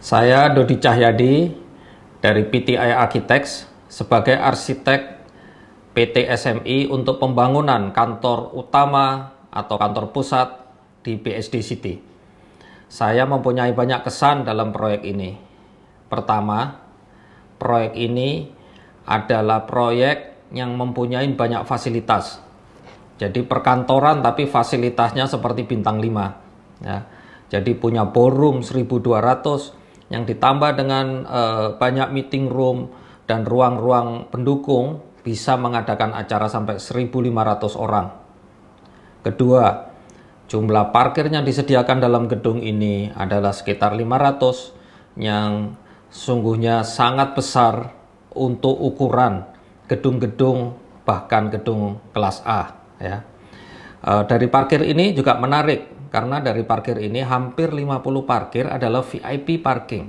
Saya Dodi Cahyadi dari PTI Architects sebagai arsitek PT SMI untuk pembangunan kantor utama atau kantor pusat di BSD City. Saya mempunyai banyak kesan dalam proyek ini. Pertama, proyek ini adalah proyek yang mempunyai banyak fasilitas. Jadi perkantoran tapi fasilitasnya seperti bintang 5. Ya. Jadi punya ballroom 1200 yang ditambah dengan banyak meeting room dan ruang-ruang pendukung bisa mengadakan acara sampai 1.500 orang. Kedua, jumlah parkir yang disediakan dalam gedung ini adalah sekitar 500 yang sungguhnya sangat besar untuk ukuran gedung-gedung bahkan gedung kelas A. Ya. Dari parkir ini juga menarik karena dari parkir ini hampir 50 parkir adalah VIP parking.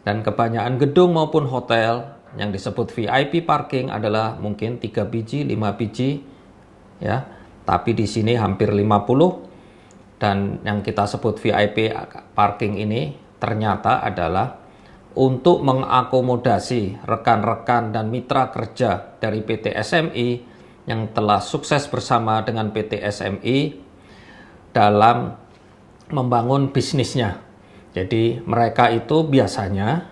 Dan kebanyakan gedung maupun hotel yang disebut VIP parking adalah mungkin 3 biji, 5 biji, ya. Tapi di sini hampir 50, dan yang kita sebut VIP parking ini ternyata adalah untuk mengakomodasi rekan-rekan dan mitra kerja dari PT SMI yang telah sukses bersama dengan PT SMI dalam membangun bisnisnya. Jadi mereka itu biasanya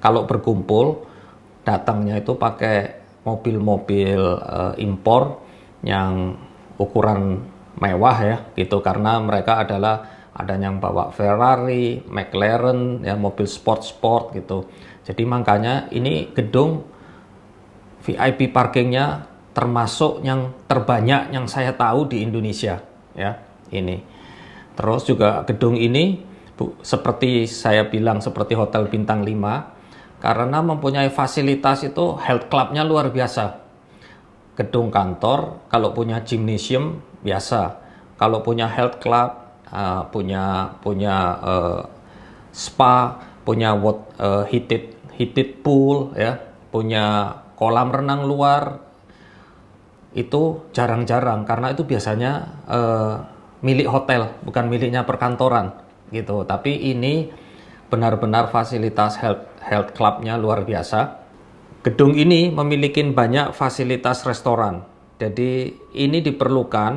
kalau berkumpul datangnya itu pakai mobil-mobil impor yang ukuran mewah ya gitu, karena mereka ada yang bawa Ferrari, McLaren ya, mobil sport gitu. Jadi makanya ini gedung VIP parkingnya termasuk yang terbanyak yang saya tahu di Indonesia ya ini. Terus juga gedung ini seperti saya bilang seperti hotel bintang 5 karena mempunyai fasilitas itu health clubnya luar biasa. Gedung kantor kalau punya gymnasium biasa, kalau punya health club punya spa, punya heated pool ya, punya kolam renang luar. Itu jarang-jarang karena itu biasanya milik hotel, bukan miliknya perkantoran gitu. Tapi ini benar-benar fasilitas health clubnya luar biasa. Gedung ini memiliki banyak fasilitas restoran. Jadi ini diperlukan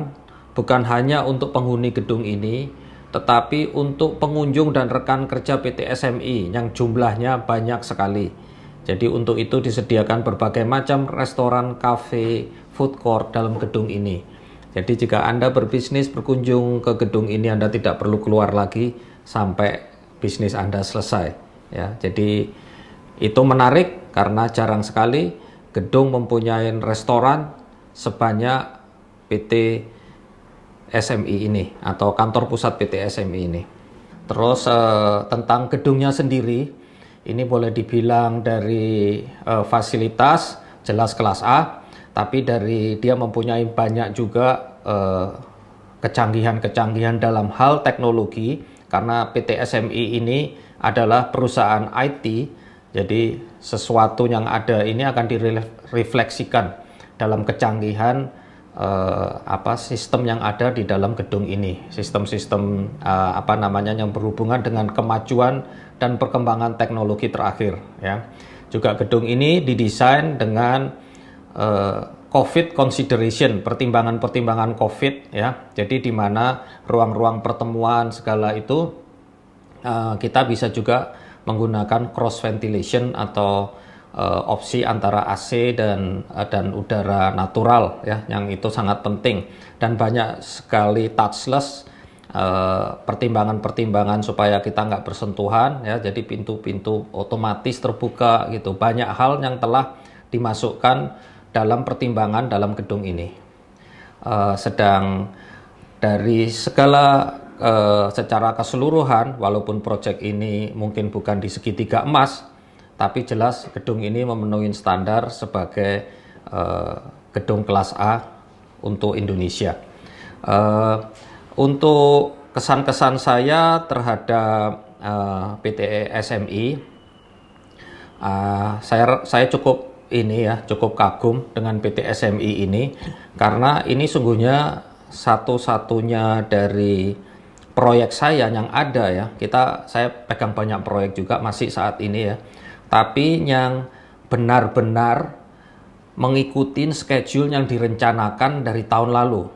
bukan hanya untuk penghuni gedung ini, tetapi untuk pengunjung dan rekan kerja PT SMI yang jumlahnya banyak sekali. Jadi untuk itu disediakan berbagai macam restoran, kafe, food court dalam gedung ini. Jadi jika Anda berbisnis berkunjung ke gedung ini, Anda tidak perlu keluar lagi sampai bisnis Anda selesai. Ya, jadi itu menarik karena jarang sekali gedung mempunyai restoran sebanyak PT SMI ini atau kantor pusat PT SMI ini. Terus tentang gedungnya sendiri, ini boleh dibilang dari fasilitas jelas kelas A, tapi dari dia mempunyai banyak juga kecanggihan-kecanggihan dalam hal teknologi karena PT SMI ini adalah perusahaan IT. Jadi sesuatu yang ada ini akan direfleksikan dalam kecanggihan sistem yang ada di dalam gedung ini, sistem-sistem yang berhubungan dengan kemajuan dan perkembangan teknologi terakhir ya. Juga gedung ini didesain dengan COVID consideration, pertimbangan COVID ya. Jadi di mana ruang-ruang pertemuan segala itu kita bisa juga menggunakan cross ventilation atau opsi antara AC dan udara natural ya, yang itu sangat penting, dan banyak sekali touchless pertimbangan-pertimbangan supaya kita nggak bersentuhan ya, jadi pintu-pintu otomatis terbuka gitu. Banyak hal yang telah dimasukkan dalam pertimbangan dalam gedung ini. Sedang dari segala secara keseluruhan, walaupun proyek ini mungkin bukan di segitiga emas, tapi jelas gedung ini memenuhi standar sebagai gedung kelas A untuk Indonesia. Untuk kesan-kesan saya terhadap PT SMI, saya cukup kagum dengan PT SMI ini karena ini sungguhnya satu-satunya dari proyek saya yang ada ya, saya pegang banyak proyek juga masih saat ini ya, tapi yang benar-benar mengikuti schedule yang direncanakan dari tahun lalu.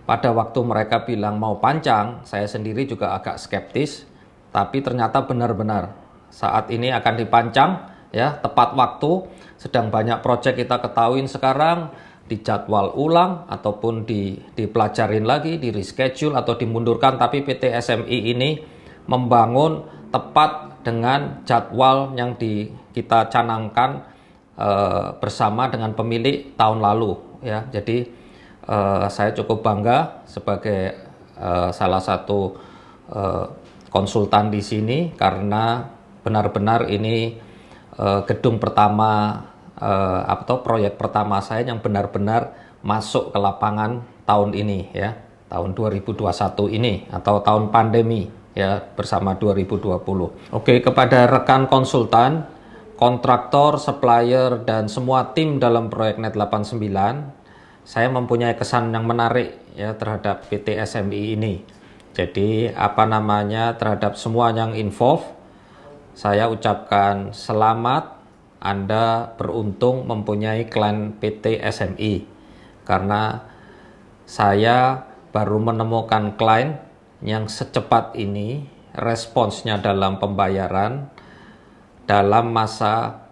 Pada waktu mereka bilang mau panjang, saya sendiri juga agak skeptis, tapi ternyata benar-benar saat ini akan dipanjang ya, tepat waktu. Sedang banyak proyek kita ketahuin sekarang dijadwal ulang ataupun dipelajarin lagi, di reschedule atau dimundurkan, tapi PT SMI ini membangun tepat dengan jadwal yang kita canangkan bersama dengan pemilik tahun lalu ya. Jadi saya cukup bangga sebagai salah satu konsultan di sini, karena benar-benar ini gedung pertama atau proyek pertama saya yang benar-benar masuk ke lapangan tahun ini ya, tahun 2021 ini atau tahun pandemi ya, bersama 2020. Oke, kepada rekan konsultan, kontraktor, supplier, dan semua tim dalam proyek Net 89, saya mempunyai kesan yang menarik ya terhadap PT SMI ini. Jadi terhadap semua yang involved, saya ucapkan selamat. Anda beruntung mempunyai klien PT SMI, karena saya baru menemukan klien yang secepat ini responsnya dalam pembayaran dalam masa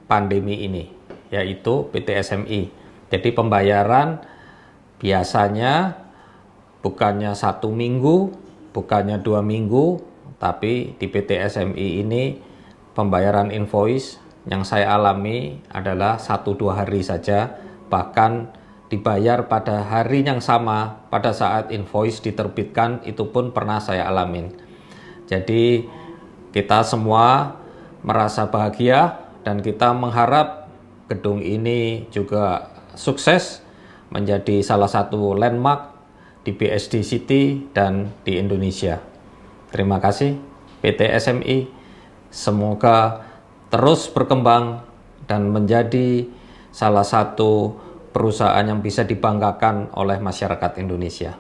pandemi ini, yaitu PT SMI. Jadi pembayaran biasanya bukannya 1 minggu, bukannya 2 minggu, tapi di PT SMI ini pembayaran invoice yang saya alami adalah 1-2 hari saja, bahkan dibayar pada hari yang sama pada saat invoice diterbitkan, itu pun pernah saya alamin. Jadi kita semua merasa bahagia dan kita mengharap gedung ini juga sukses menjadi salah satu landmark di BSD City dan di Indonesia. Terima kasih PT SMI, semoga terus berkembang dan menjadi salah satu perusahaan yang bisa dibanggakan oleh masyarakat Indonesia.